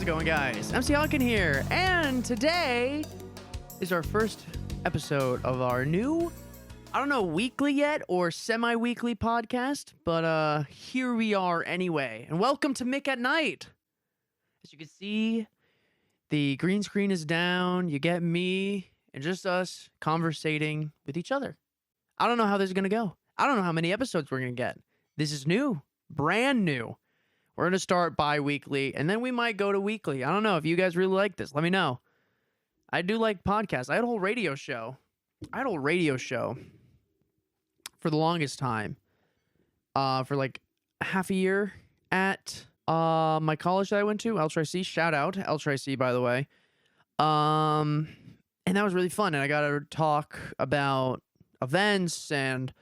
How's it going, guys? MC Hawkin here, and today is our first episode of our new, I don't know, weekly yet or semi-weekly podcast, but here we are anyway. And welcome to Mick at Night. As you can see, the green screen is down. You get me and just us conversating with each other. I don't know how this is going to go. I don't know how many episodes we're going to get. This is new, brand new. We're going to start bi-weekly, and then we might go to weekly. I don't know if you guys really like this. Let me know. I do like podcasts. I had a whole radio show. For the longest time. For like half a year at my college that I went to, L-Tri-C. Shout out L-Tri-C, by the way. And that was really fun, and I got to talk about events and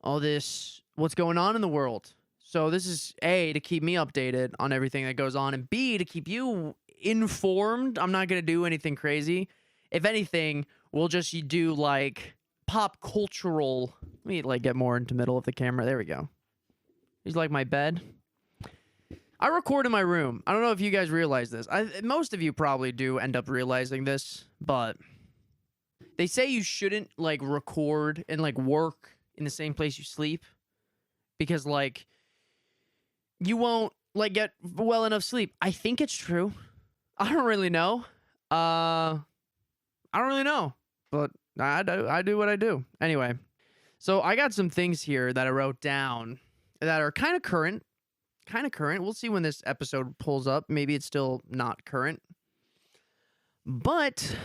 all this, what's going on in the world. So this is A, to keep me updated on everything that goes on, and B, to keep you informed. I'm not going to do anything crazy. If anything, we'll just do like pop cultural. Let me like get more into middle of the camera. There we go. He's like my bed. I record in my room. I don't know if you guys realize this. Most of you probably do end up realizing this, but they say you shouldn't like record and like work in the same place you sleep because like you won't like get well enough sleep. I think it's true. I don't really know. I don't really know, but I do what I do. Anyway, so I got some things here that I wrote down that are kind of current. We'll see when this episode pulls up. Maybe it's still not current. But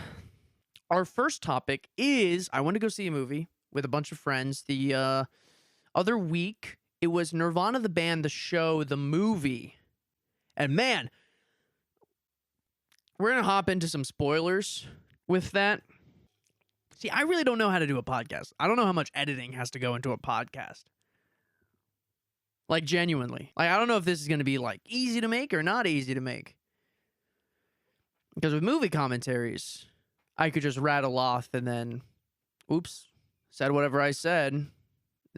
our first topic is I want to go see a movie with a bunch of friends. The other week, it was Nirvana the band, the show, the movie. And man, we're going to hop into some spoilers with that. See, I really don't know how to do a podcast. I don't know how much editing has to go into a podcast. Like, genuinely. Like, I don't know if this is going to be, like, easy to make or not easy to make. Because with movie commentaries, I could just rattle off and then, oops, said whatever I said.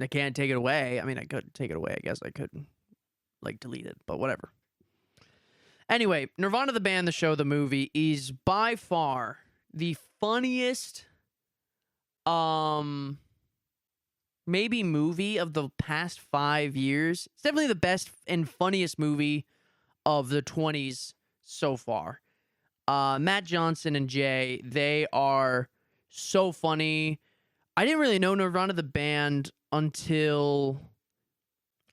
I can't take it away. I mean, I could take it away. I guess I could, like, delete it, but whatever. Anyway, Nirvana the band, the show, the movie is by far the funniest, maybe movie of the past 5 years. It's definitely the best and funniest movie of the 20s so far. Matt Johnson and Jay, they are so funny. I didn't really know Nirvana the band until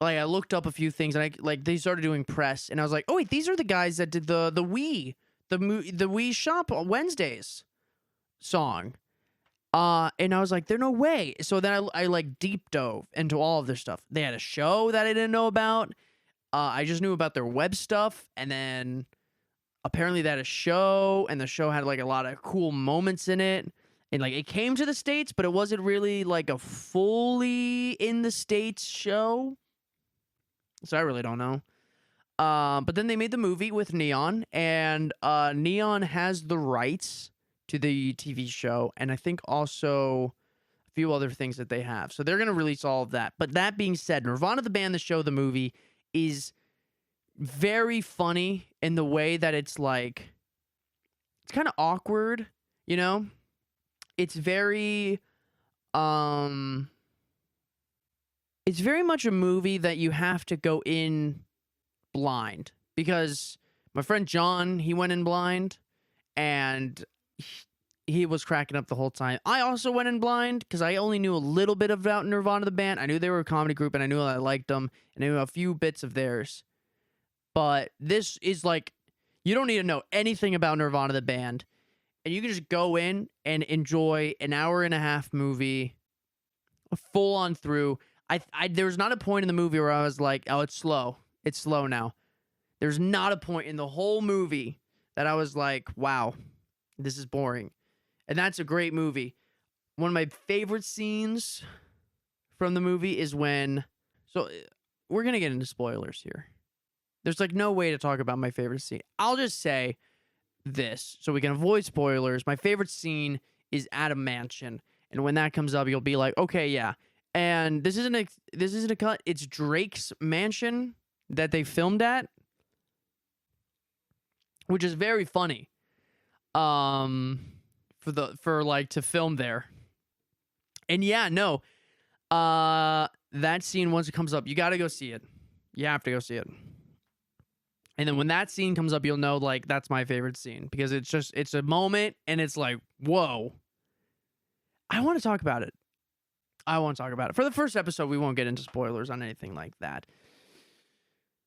like I looked up a few things and they started doing press and I was like, oh wait, these are the guys that did the Wii, the Wii Shop Wednesdays song. And I was like, there's no way. So then I like deep dove into all of their stuff. They had a show that I didn't know about. I just knew about their web stuff, and then apparently they had a show, and the show had like a lot of cool moments in it. And like it came to the States, but it wasn't really like a fully in the States show. So I really don't know. But then they made the movie with Neon, and Neon has the rights to the TV show, and I think also a few other things that they have. So they're going to release all of that. But that being said, Nirvana the band, the show, the movie is very funny in the way that it's like, it's kind of awkward, you know? It's very much a movie that you have to go in blind, because my friend John, he went in blind and he was cracking up the whole time. I also went in blind because I only knew a little bit about Nirvana the band. I knew they were a comedy group and I knew I liked them and I knew a few bits of theirs. But this is like, you don't need to know anything about Nirvana the band, and you can just go in and enjoy an hour and a half movie full on through. There was not a point in the movie where I was like, oh, it's slow. It's slow now. There's not a point in the whole movie that I was like, wow, this is boring. And that's a great movie. One of my favorite scenes from the movie is when... So, we're going to get into spoilers here. There's like no way to talk about my favorite scene. I'll just say this so we can avoid spoilers. My favorite scene is at a mansion. And when that comes up, you'll be like, okay, yeah. And this isn't a cut. It's Drake's mansion that they filmed at. which is very funny. For like to film there. And yeah, no. That scene, once it comes up, you got to go see it. You have to go see it. And then when that scene comes up, you'll know, like, that's my favorite scene, because it's a moment and it's like, whoa. I want to talk about it. For the first episode, we won't get into spoilers on anything like that.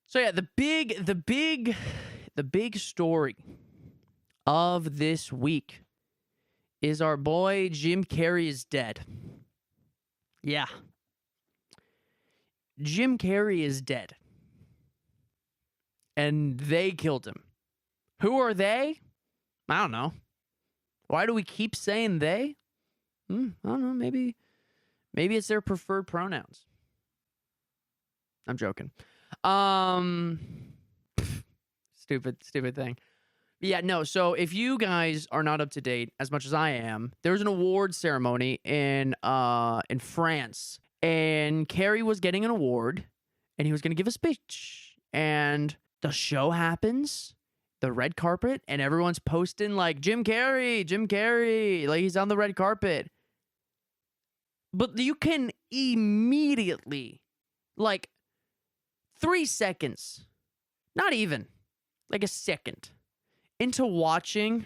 So yeah, the big story of this week is our boy Jim Carrey is dead. Yeah. Jim Carrey is dead. And they killed him. Who are they? I don't know. Why do we keep saying they? I don't know. Maybe it's their preferred pronouns. I'm joking. Stupid thing. Yeah, no, so if you guys are not up to date as much as I am, there was an award ceremony in France, and Carrey was getting an award, and he was going to give a speech, and the show happens, the red carpet, and everyone's posting like, Jim Carrey, like he's on the red carpet. But you can immediately, like 3 seconds, not even, like a second, into watching,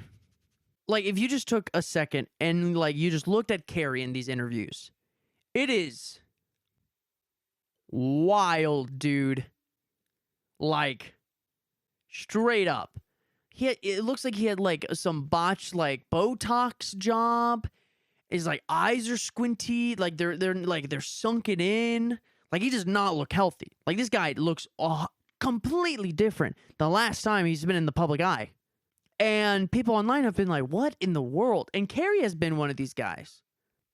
like if you just took a second and like you just looked at Carrey in these interviews, it is wild, dude. Like straight up, it looks like he had like some botched like Botox job. His like eyes are squinty, like they're sunken in. Like he does not look healthy. Like this guy looks completely different the last time he's been in the public eye. And people online have been like, what in the world? And Carrey has been one of these guys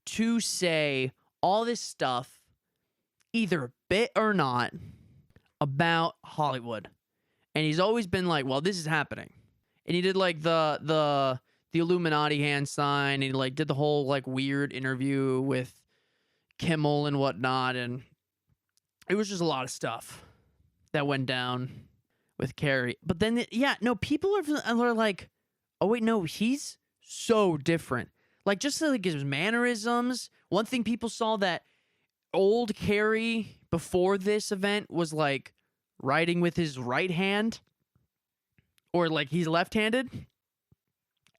to say all this stuff, either bit or not, about Hollywood. And he's always been like, well, this is happening. And he did like the Illuminati hand sign. And he like did the whole like weird interview with Kimmel and whatnot. And it was just a lot of stuff that went down with Carrey. But then, people are like, oh, wait, no, he's so different. Like, just like his mannerisms. One thing people saw that old Carrey before this event was like writing with his right hand. Or like he's left-handed.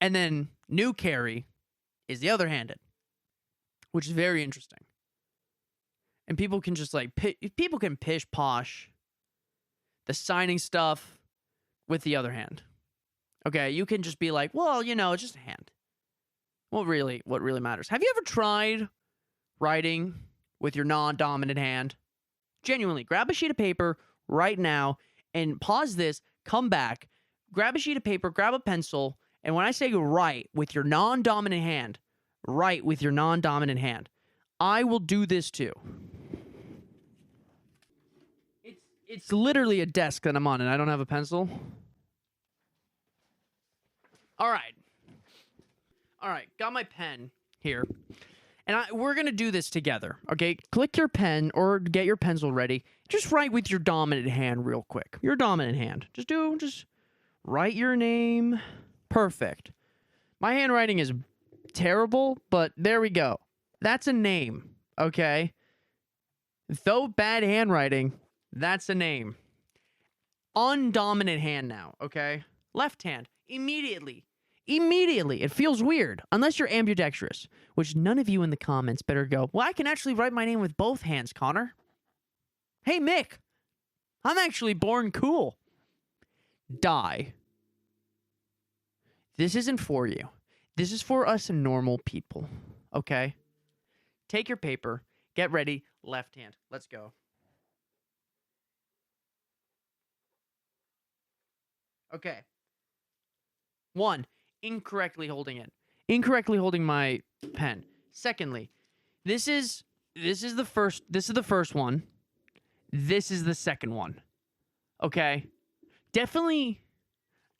And then new Carrey is the other-handed. Which is very interesting. And people can just like, people can pish-posh the signing stuff with the other hand. Okay, you can just be like, well, it's just a hand. What really matters? Have you ever tried writing with your non-dominant hand? Genuinely, grab a sheet of paper right now and pause this, come back, grab a sheet of paper, grab a pencil, and when I say write with your non-dominant hand, write with your non-dominant hand. I will do this too. It's literally a desk that I'm on, and I don't have a pencil. All right, got my pen here. And we're going to do this together, okay? Click your pen or get your pencil ready. Just write with your dominant hand real quick. Your dominant hand. Just write your name. Perfect. My handwriting is terrible, but there we go. That's a name, okay? Though bad handwriting, that's a name. Undominant hand now, okay? Left hand. Immediately. It feels weird. Unless you're ambidextrous. Which none of you in the comments better go, well, I can actually write my name with both hands, Connor. Hey, Mick. I'm actually born cool. Die. This isn't for you. This is for us normal people. Okay? Take your paper. Get ready. Left hand. Let's go. Okay. 1, incorrectly holding it. Incorrectly holding my pen. Secondly, this is the first one. This is the second one. Okay? Definitely,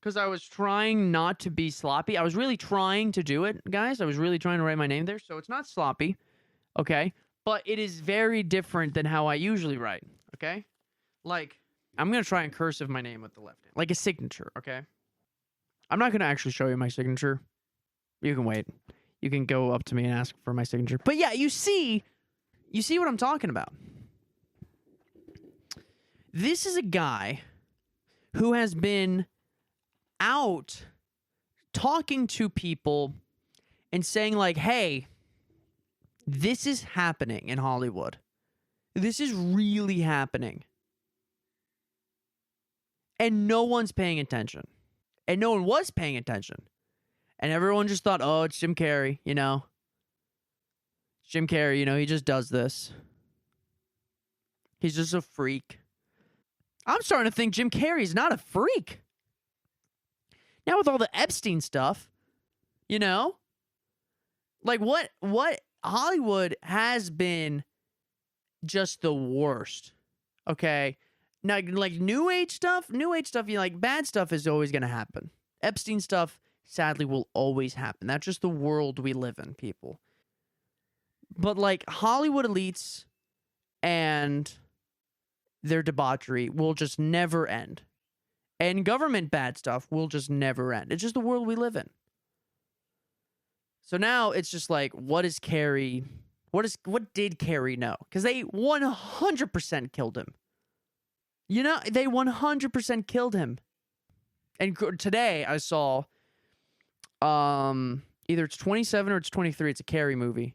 because I was trying not to be sloppy. I was really trying to do it, guys. I was really trying to write my name there, so it's not sloppy. Okay? But it is very different than how I usually write. Okay? Like, I'm going to try and cursive my name with the left hand. Like a signature, okay? I'm not going to actually show you my signature. You can wait. You can go up to me and ask for my signature. But yeah, you see what I'm talking about. This is a guy who has been out talking to people and saying like, hey, this is happening in Hollywood. This is really happening. And no one's paying attention. And no one was paying attention. And everyone just thought, oh, it's Jim Carrey, you know. Jim Carrey, you know, he just does this. He's just a freak. I'm starting to think Jim Carrey's not a freak. Now with all the Epstein stuff, you know, like what Hollywood has been just the worst. Okay? Now, like new age stuff, you like bad stuff is always going to happen. Epstein stuff sadly will always happen. That's just the world we live in, people. But like Hollywood elites and their debauchery will just never end. And government bad stuff will just never end. It's just the world we live in. So now it's just like, what did Carrey know? Because they 100% killed him. You know, they 100% killed him. And today I saw, either it's 27 or it's 23. It's a Carrey movie.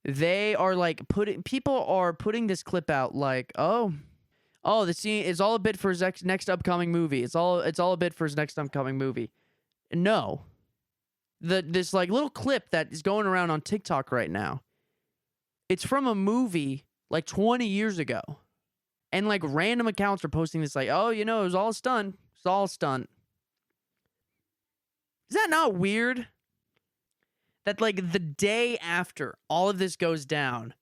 They are like people are putting this clip out like, oh, the scene is all a bit for his next upcoming movie. It's all a bit for his next upcoming movie. No, this like little clip that is going around on TikTok right now. It's from a movie like 20 years ago, and like random accounts are posting this like, oh, you know, it was all a stunt. It's all a stunt. Is that not weird? That like the day after all of this goes down,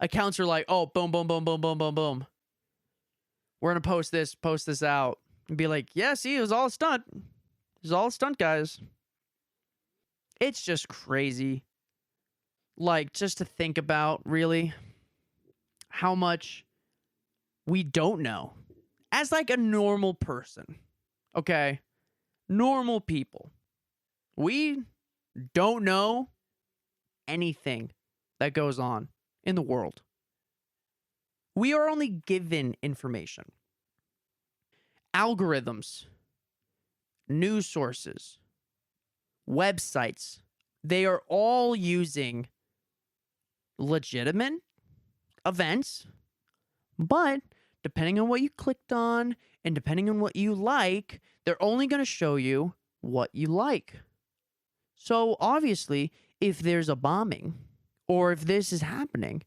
accounts are like, oh, boom, boom, boom, boom, boom, boom, boom. We're going to post this out and be like, yeah, see, it was all a stunt. It was all a stunt, guys. It's just crazy. Like, just to think about, really, how much we don't know. As like a normal person, okay? Normal people. We don't know anything that goes on in the world. We are only given information. Algorithms, news sources, websites, they are all using legitimate events, but depending on what you clicked on and depending on what you like, they're only going to show you what you like. So obviously, if there's a bombing or if this is happening,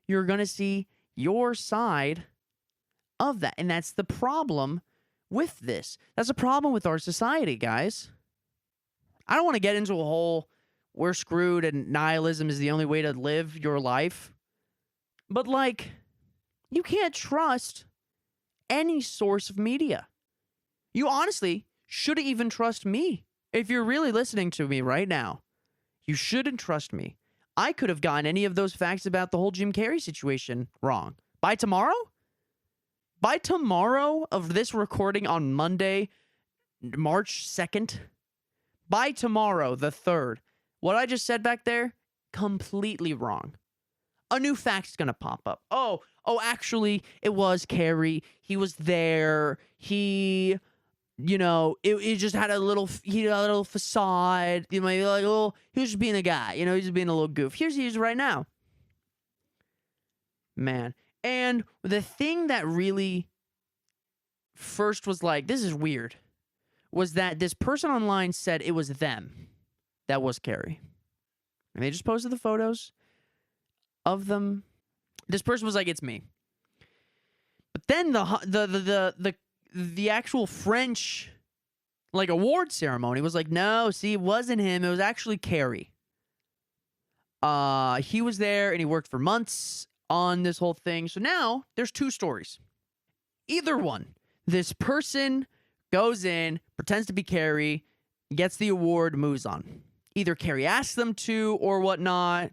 you're going to see your side of that. And that's the problem with this. That's a problem with our society, guys. I don't want to get into a whole we're screwed and nihilism is the only way to live your life. But like, you can't trust any source of media. You honestly shouldn't even trust me. If you're really listening to me right now, you shouldn't trust me. I could have gotten any of those facts about the whole Jim Carrey situation wrong. By tomorrow? By tomorrow of this recording on Monday, March 2nd? By tomorrow, the 3rd, what I just said back there, completely wrong. A new fact's gonna pop up. Oh, actually, it was Carrey. He was there. He... You know, it just had a little facade. You know, like, oh, he was just being a guy. You know, he's just being a little goof. Here's he is right now. Man. And the thing that really first was like, this is weird, was that this person online said it was them that was Carrey. And they just posted the photos of them. This person was like, it's me. But then the actual French, like, award ceremony was like, no, see, it wasn't him. It was actually Carrey. He was there, and he worked for months on this whole thing. So now, there's two stories. Either one. This person goes in, pretends to be Carrey, gets the award, moves on. Either Carrey asks them to, or whatnot.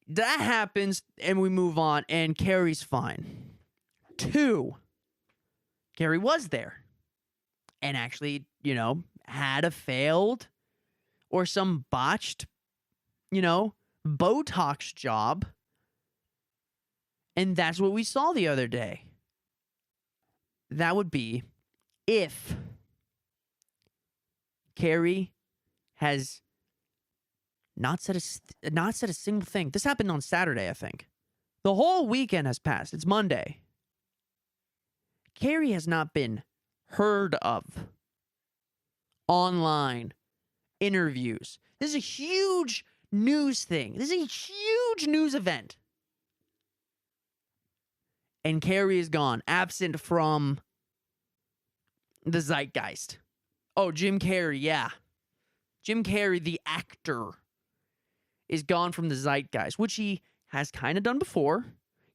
That happens, and we move on, and Carrey's fine. 2, Carrey was there and actually, you know, had a failed or some botched, Botox job. And that's what we saw the other day. That would be if Carrie has not said a single thing. This happened on Saturday, I think. The whole weekend has passed. It's Monday. Carrie has not been heard of. Online interviews. This is a huge news thing. This is a huge news event. And Carrie is gone, absent from the zeitgeist. Oh, Jim Carrey, yeah. Jim Carrey, the actor, is gone from the zeitgeist, which he has kind of done before.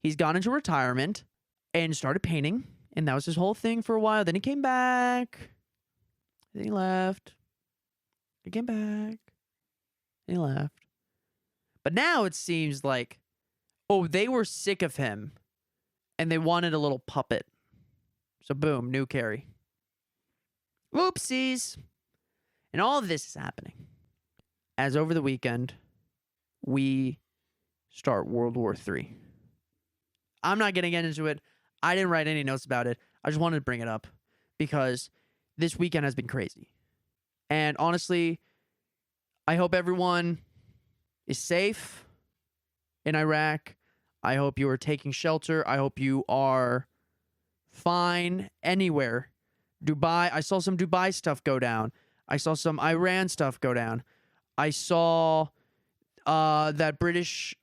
He's gone into retirement and started painting, and that was his whole thing for a while. Then he came back. Then he left. He came back. And he left. But now it seems like, they were sick of him, and they wanted a little puppet. So boom, new Carrie. Oopsies. And all of this is happening as over the weekend, we start World War III. I'm not going to get into it. I didn't write any notes about it. I just wanted to bring it up because this weekend has been crazy. And honestly, I hope everyone is safe in Iraq. I hope you are taking shelter. I hope you are fine anywhere. Dubai, I saw some Dubai stuff go down. I saw some Iran stuff go down. I saw that British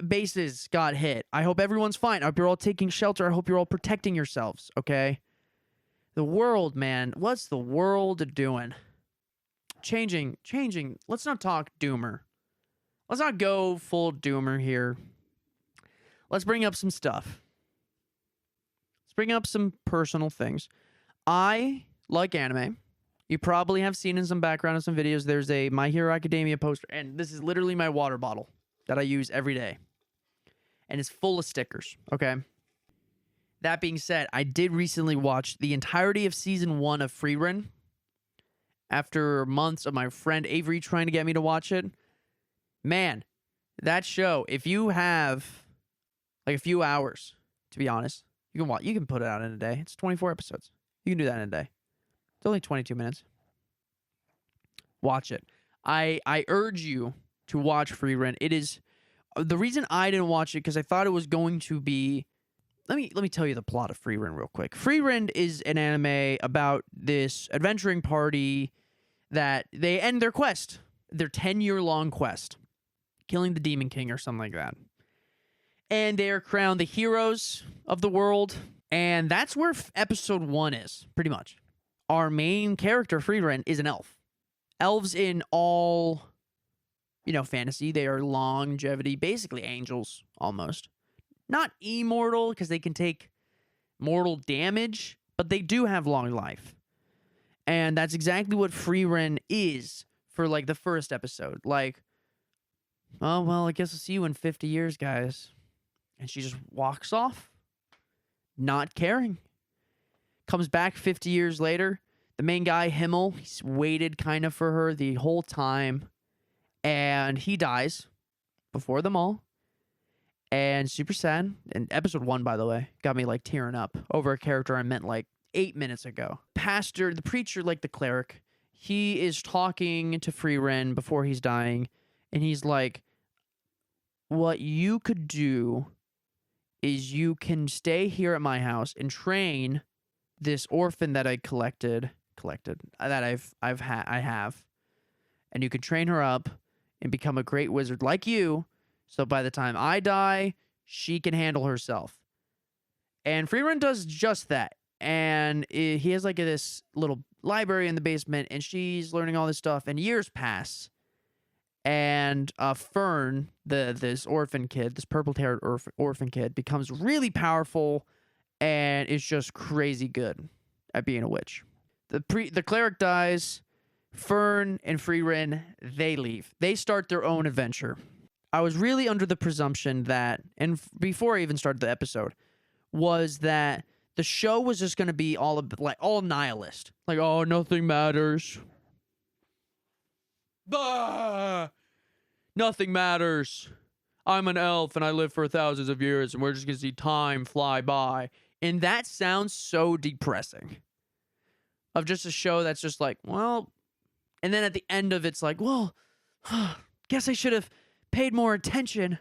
bases got hit. I hope everyone's fine. I hope you're all taking shelter. I hope you're all protecting yourselves, okay? The world, man. What's the world doing? Changing. Let's not talk doomer. Let's not go full doomer here. Let's bring up some stuff. Let's bring up some personal things. I like anime. You probably have seen in some background of some videos, there's a My Hero Academia poster, and this is literally my water bottle that I use every day. And it's full of stickers, okay? That being said, I did recently watch the entirety of Season 1 of Frieren after months of my friend Avery trying to get me to watch it. Man, that show, if you have like a few hours, to be honest, you can put it out in a day. It's 24 episodes. You can do that in a day. It's only 22 minutes. Watch it. I urge you to watch Frieren. It is the reason I didn't watch it because I thought it was going to be. Let me tell you the plot of Frieren real quick. Frieren is an anime about this adventuring party that they end their quest, their 10-year-long quest, killing the Demon King or something like that, and they are crowned the heroes of the world. And that's where episode 1 is, pretty much. Our main character, Frieren, is an elf. Elves in all, fantasy, they are longevity, basically angels, almost. Not immortal, because they can take mortal damage, but they do have long life. And that's exactly what Frieren is for, the first episode. I guess I'll see you in 50 years, guys. And she just walks off, not caring. Comes back 50 years later. The main guy, Himmel, he's waited kind of for her the whole time. And he dies before them all. And super sad. And episode 1, by the way, got me tearing up over a character I met 8 minutes ago. Pastor, the preacher, the cleric, he is talking to Frieren before he's dying. And he's like, what you could do is you can stay here at my house and train this orphan that I I have, and you can train her up and become a great wizard like you, so by the time I die, she can handle herself. And Frieren does just that, and he has this little library in the basement, and she's learning all this stuff, and years pass, and Fern, this orphan kid, this purple-haired orphan kid, becomes really powerful and is just crazy good at being a witch. The cleric dies. Fern and Frieren, they leave. They start their own adventure. I was really under the presumption that, and before I even started the episode, was that the show was just going to be all nihilist. Like, oh, nothing matters. Bah! Nothing matters. I'm an elf and I live for thousands of years and we're just going to see time fly by. And that sounds so depressing. Of just a show that's just like, well, and then at the end of it's like, well, guess I should have paid more attention.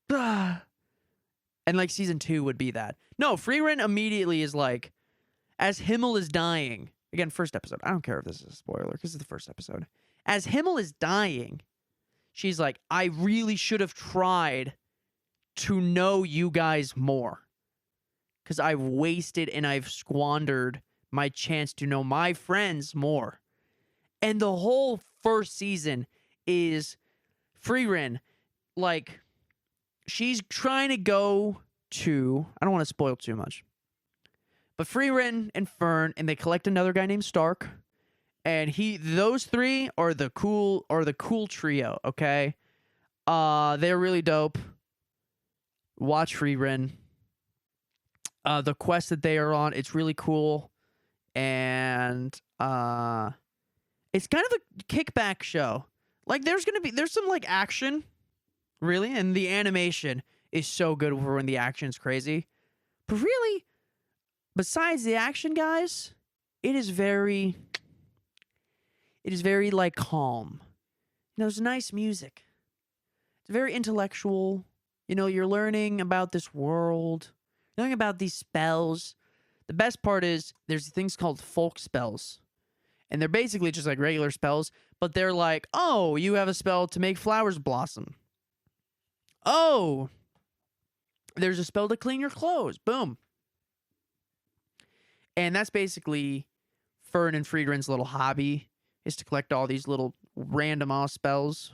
Bah. And like season 2 would be that. No, Frieren immediately is like, as Himmel is dying, again, first episode. I don't care if this is a spoiler because it's the first episode. As Himmel is dying, she's like, I really should have tried to know you guys more. Because I've wasted and I've squandered my chance to know my friends more. And the whole first season is Frieren, like, she's trying to go to, I don't want to spoil too much, but Frieren and Fern, and they collect another guy named Stark, and those three are the cool trio, okay? They're really dope. Watch Frieren. The quest that they are on, it's really cool, and it's kind of a kickback show. Like, there's some like action, really, and the animation is so good for when the action's crazy. But really, besides the action, guys, it is very like calm. You know, there's nice music. It's very intellectual. You know, you're learning about this world, learning about these spells. The best part is there's things called folk spells. And they're basically just like regular spells, but they're like, oh, you have a spell to make flowers blossom. Oh, there's a spell to clean your clothes. Boom. And that's basically Fern and Friedrin's little hobby, is to collect all these little random ass spells.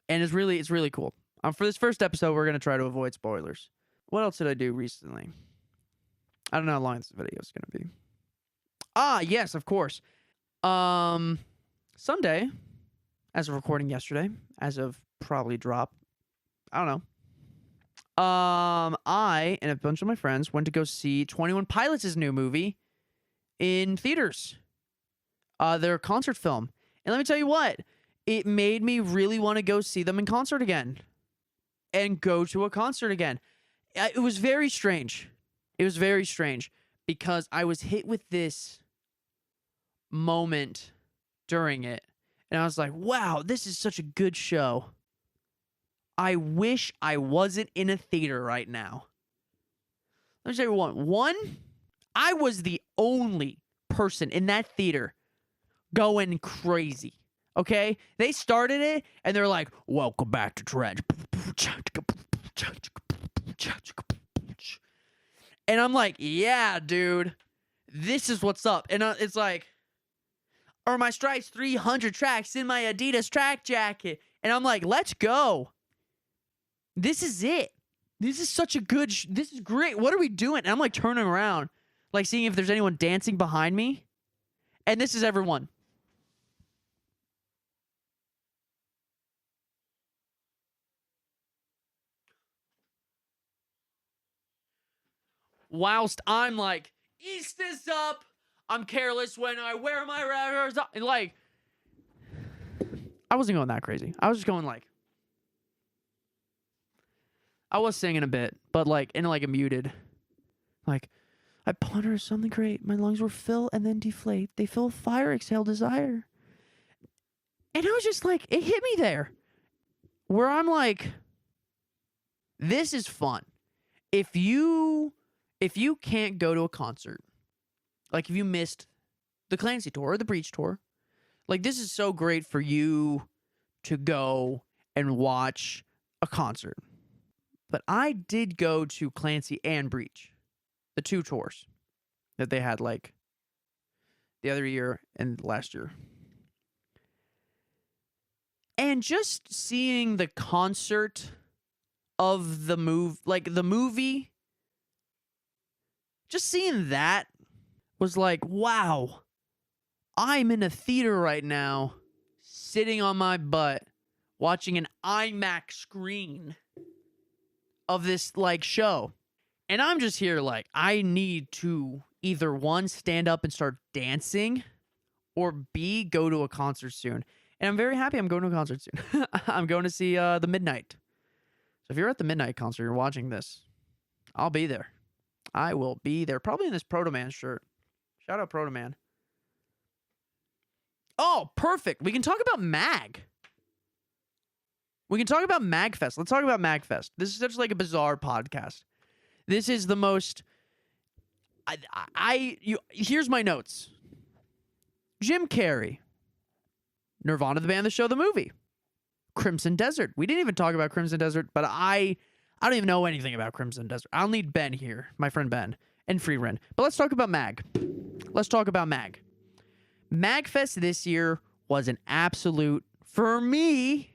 And it's really cool. For this first episode, we're going to try to avoid spoilers. What else did I do recently? I don't know how long this video is going to be. Ah, yes, of course. Sunday, as of recording yesterday, as of probably drop, I don't know. I and a bunch of my friends went to go see 21 Pilots' new movie in theaters. Their concert film. And let me tell you what, it made me really want to go see them in concert again. And go to a concert again. It was very strange. It was very strange because I was hit with this moment during it. And I was like, wow, this is such a good show. I wish I wasn't in a theater right now. Let me tell you one, I was the only person in that theater going crazy. Okay? They started it and they're like, welcome back to Dredge. And I'm like, yeah, dude, this is what's up. And it's like, are my Stripes 300 tracks in my Adidas track jacket? And I'm like, let's go. This is it. This is such a good, this is great. What are we doing? And I'm like turning around, like seeing if there's anyone dancing behind me. And this is everyone. Whilst I'm like, East is up. I'm careless when I wear my records. Like, I wasn't going that crazy. I was just going like, I was singing a bit, but like in like a muted. Like, I ponder something great. My lungs were fill and then deflate. They fill fire, exhale desire. And I was just like, it hit me there. Where I'm like, this is fun. If you can't go to a concert, like if you missed the Clancy tour or the Breach tour, like this is so great for you to go and watch a concert. But I did go to Clancy and Breach, the two tours that they had like the other year and last year. And just seeing the concert of the movie, just seeing that was like, wow, I'm in a theater right now, sitting on my butt, watching an IMAX screen of this like show. And I'm just here like, I need to either one, stand up and start dancing, or B, go to a concert soon. And I'm very happy I'm going to a concert soon. I'm going to see the Midnight. So if you're at the Midnight concert, you're watching this, I'll be there. I will be there. Probably in this Proto Man shirt. Shout out Proto Man. Oh, perfect. We can talk about Mag. We can talk about MAGfest. Let's talk about MAGfest. This is such like a bizarre podcast. This is the most... Here's my notes. Jim Carrey. Nirvana, the band, the show, the movie. Crimson Desert. We didn't even talk about Crimson Desert, but I don't even know anything about Crimson Desert. I'll need Ben here, my friend Ben, and Free Ren. But let's talk about Mag. Let's talk about Mag. MAGfest this year was an absolute... For me,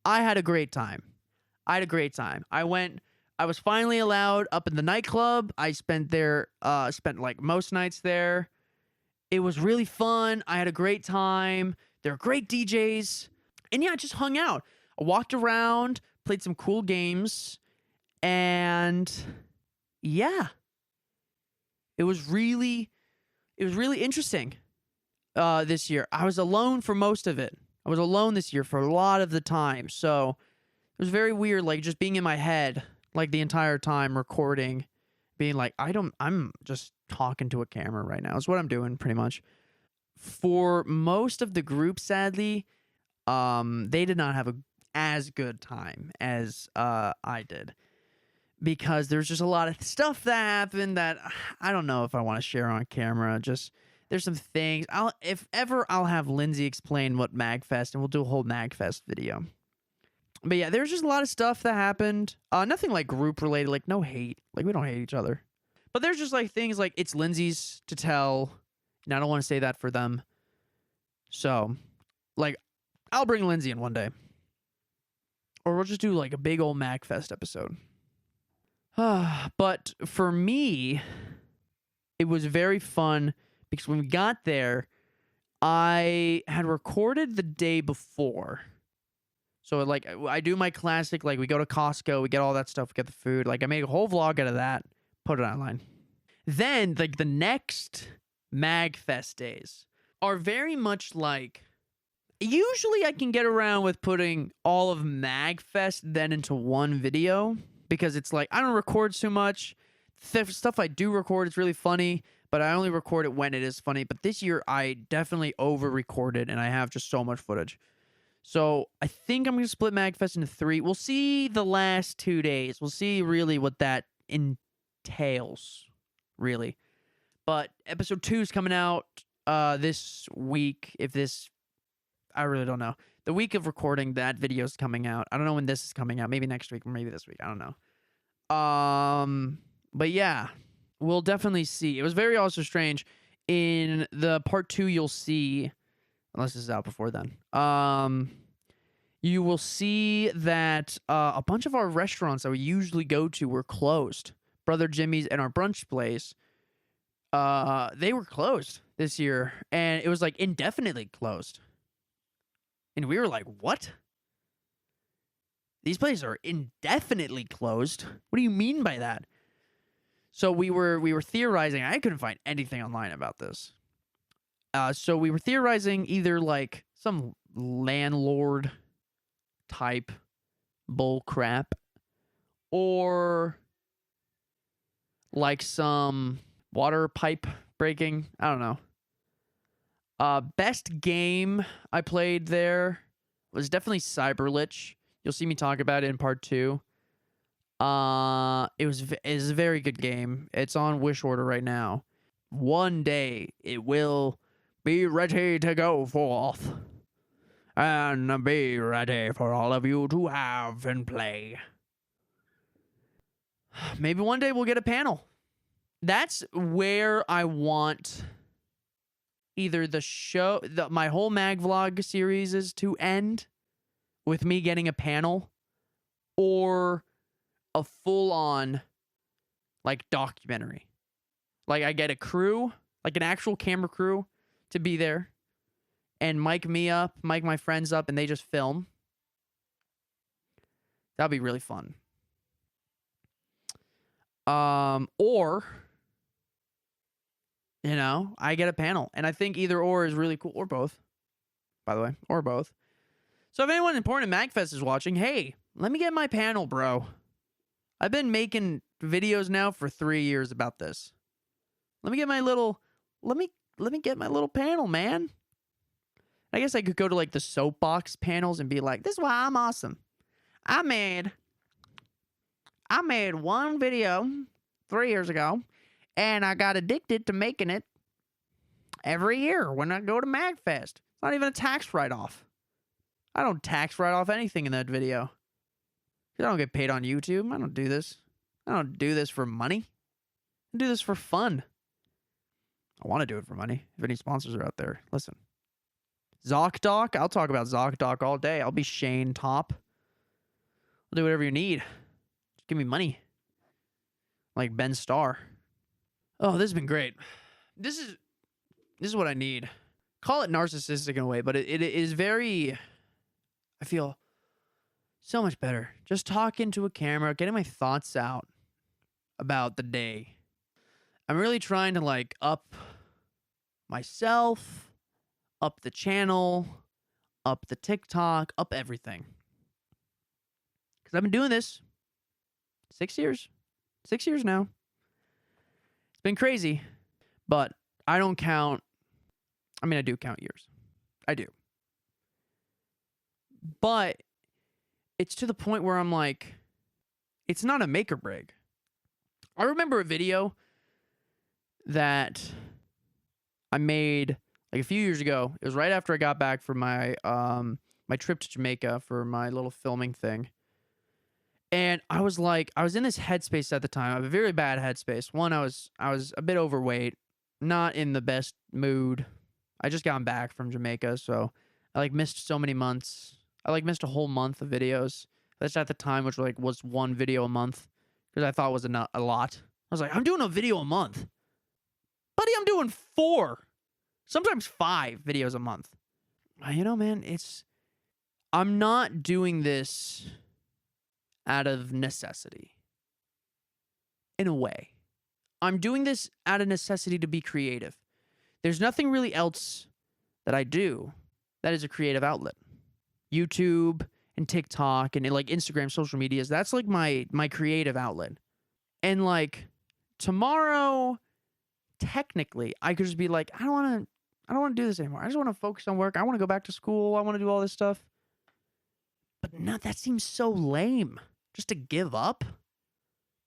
I had a great time. I was finally allowed up in the nightclub. I spent like most nights there. It was really fun. I had a great time. There were great DJs. And yeah, I just hung out. I walked around, played some cool games, and yeah. It was really interesting this year. I was alone for most of it. I was alone this year for a lot of the time. So it was very weird, like just being in my head like the entire time, recording, being like, I'm just talking to a camera right now is what I'm doing pretty much. For most of the group, sadly, they did not have as good time as I did, because there's just a lot of stuff that happened that I don't know if I want to share on camera. Just there's some things. If ever, I'll have Lindsay explain what MAGfest, and we'll do a whole MAGfest video. But yeah, there's just a lot of stuff that happened. Nothing like group related, like no hate. Like we don't hate each other. But there's just like things like it's Lindsay's to tell, and I don't want to say that for them. So, like, I'll bring Lindsay in one day. Or we'll just do like a big old MAGfest episode. But for me, it was very fun because when we got there, I had recorded the day before. So, like, I do my classic, like, we go to Costco, we get all that stuff, we get the food. Like, I make a whole vlog out of that, put it online. Then, like, the next MAGfest days are very much like... Usually, I can get around with putting all of MAGfest then into one video, because it's like, I don't record too much. Stuff I do record is really funny, but I only record it when it is funny. But this year, I definitely over-recorded, and I have just so much footage. So I think I'm going to split MAGfest into 3. We'll see the last 2 days. We'll see really what that entails, really. But episode 2 is coming out this week. I really don't know. The week of recording, that video is coming out. I don't know when this is coming out. Maybe next week or maybe this week. I don't know. But yeah, we'll definitely see. It was very also strange. In the part 2, you'll see... Unless this is out before then. You will see that a bunch of our restaurants that we usually go to were closed. Brother Jimmy's and our brunch place, they were closed this year. And it was like indefinitely closed. And we were like, what? These places are indefinitely closed? What do you mean by that? So we were theorizing. I couldn't find anything online about this. So we were theorizing either like some landlord type bull crap, or like some water pipe breaking. I don't know. Best game I played there was definitely Cyberlich. You'll see me talk about it in part 2. It was a very good game. It's on wish order right now. One day it will be ready to go forth, and be ready for all of you to have and play. Maybe one day we'll get a panel. That's where I want either the show, my whole mag vlog series is to end, with me getting a panel, or a full-on, like, documentary. Like, I get a crew, like an actual camera crew, to be there, and mic my friends up, and they just film. That'd be really fun. Or, you know, I get a panel. And I think either or is really cool. Or both, by the way. Or both. So if anyone important at MAGfest is watching, hey, let me get my panel, bro. I've been making videos now for 3 years about this. Let me get my little, let me get my little panel, man. I guess I could go to like the soapbox panels and be like, this is why I'm awesome. I made one video 3 years ago, and I got addicted to making it every year when I go to MAGfest. It's not even a tax write-off. I don't tax write-off anything in that video. I don't get paid on YouTube. I don't do this. I don't do this for money. I do this for fun. I want to do it for money. If any sponsors are out there, listen. ZocDoc, I'll talk about ZocDoc all day. I'll be Shane Top. I'll do whatever you need. Just give me money. Like Ben Starr. Oh, this has been great. This is what I need. Call it narcissistic in a way, but it is very, I feel so much better. Just talking to a camera, getting my thoughts out about the day. I'm really trying to like up myself, up the channel, up the TikTok, up everything. Because I've been doing this 6 years. 6 years now. It's been crazy, but I don't count. I mean, I do count years. I do. But it's to the point where I'm like, it's not a make or break. I remember a video that I made like a few years ago. It was right after I got back from my my trip to Jamaica for my little filming thing. And I was in this headspace at the time. I have a very bad headspace. One, I was a bit overweight, not in the best mood. I just gotten back from Jamaica, so I like missed so many months. I like missed a whole month of videos. That's at the time, which like was one video a month, because I thought it was a lot. I was like, I'm doing a video a month. Buddy, I'm doing 4, sometimes 5 videos a month. You know, man, I'm not doing this out of necessity. In a way. I'm doing this out of necessity to be creative. There's nothing really else that I do that is a creative outlet. YouTube and TikTok and like Instagram, social medias, that's like my creative outlet. And like tomorrow, technically, I could just be like, I don't want to do this anymore. I just want to focus on work. I want to go back to school. I want to do all this stuff. But no, that seems so lame. Just to give up?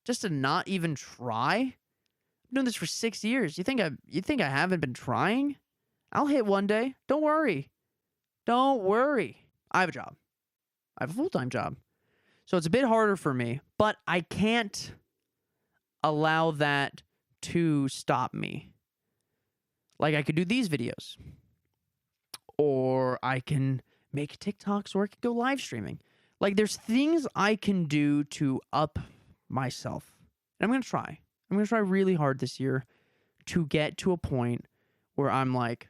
Just to not even try? I'm doing this for 6 years. You think I haven't been trying? I'll hit one day. Don't worry. Don't worry. I have a job. I have a full-time job. So it's a bit harder for me, but I can't allow that to stop me. Like I could do these videos. Or I can make TikToks, or I could go live streaming. Like there's things I can do to up myself. And I'm going to try. I'm going to try really hard this year to get to a point where I'm like,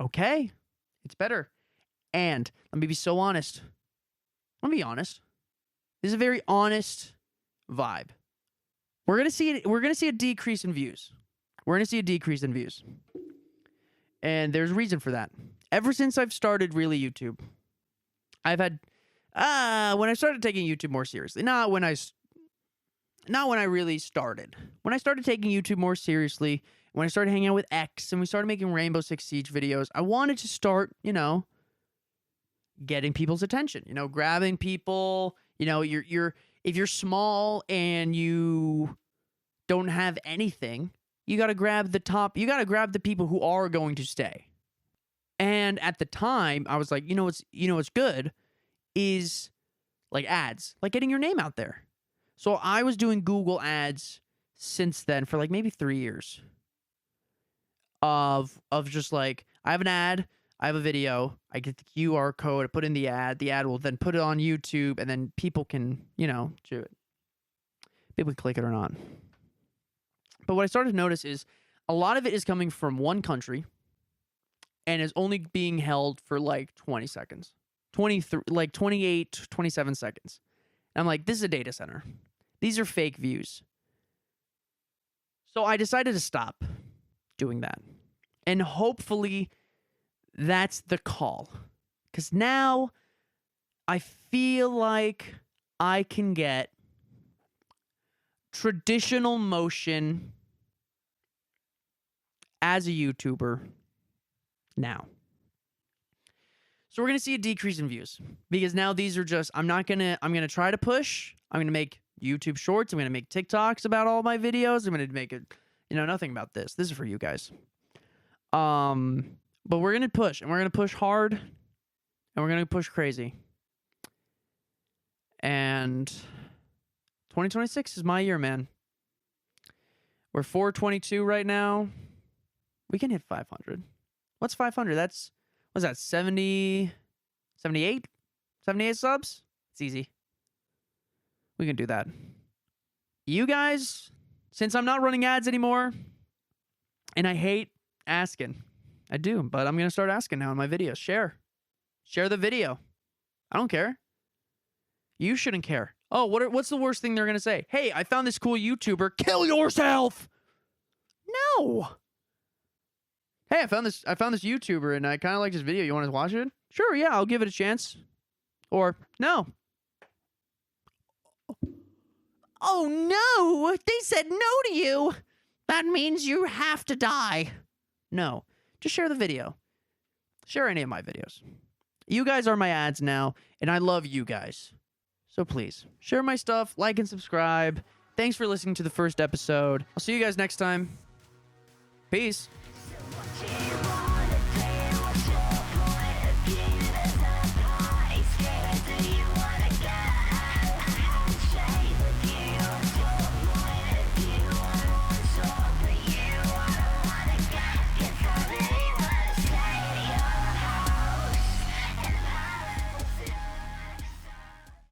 okay, it's better. And let me be so honest. Let me be honest. This is a very honest vibe. We're going to see a decrease in views. We're going to see a decrease in views. And there's a reason for that. Ever since I've started really YouTube, I've had when I started taking YouTube more seriously. Not when I really started. When I started taking YouTube more seriously, when I started hanging out with X and we started making Rainbow Six Siege videos, I wanted to start, getting people's attention, grabbing people, if you're small and you don't have anything, you got to grab the top, you got to grab the people who are going to stay. And at the time, I was like, what's good is like ads, like getting your name out there. So I was doing Google ads since then for like maybe 3 years of just like, I have an ad, I have a video, I get the QR code, I put in the ad will then put it on YouTube, and then people can, do it. People can click it or not. But what I started to notice is a lot of it is coming from one country and is only being held for like 20 seconds. 28, 27 seconds. And I'm like, this is a data center. These are fake views. So I decided to stop doing that. And hopefully that's the call. Because now I feel like I can get traditional motion as a YouTuber now. So we're going to see a decrease in views because now these are just, I'm going to try to push. I'm going to make YouTube shorts. I'm going to make TikToks about all my videos. I'm going to make it, nothing about this. This is for you guys. But we're going to push, and we're going to push hard, and we're going to push crazy. And 2026 is my year, man. We're 422 right now. We can hit 500. What's 500? What's that, 70, 78? 78 subs? It's easy. We can do that. You guys, since I'm not running ads anymore, and I hate asking. I do, but I'm going to start asking now in my videos. Share the video. I don't care. You shouldn't care. Oh, what's the worst thing they're going to say? Hey, I found this cool YouTuber. Kill yourself. No. Hey, I found this YouTuber and I kind of like this video. You want to watch it? Sure, yeah, I'll give it a chance. Or no. Oh no, they said no to you. That means you have to die. No, just share the video. Share any of my videos. You guys are my ads now, and I love you guys. So please, share my stuff, like and subscribe. Thanks for listening to the first episode. I'll see you guys next time. Peace.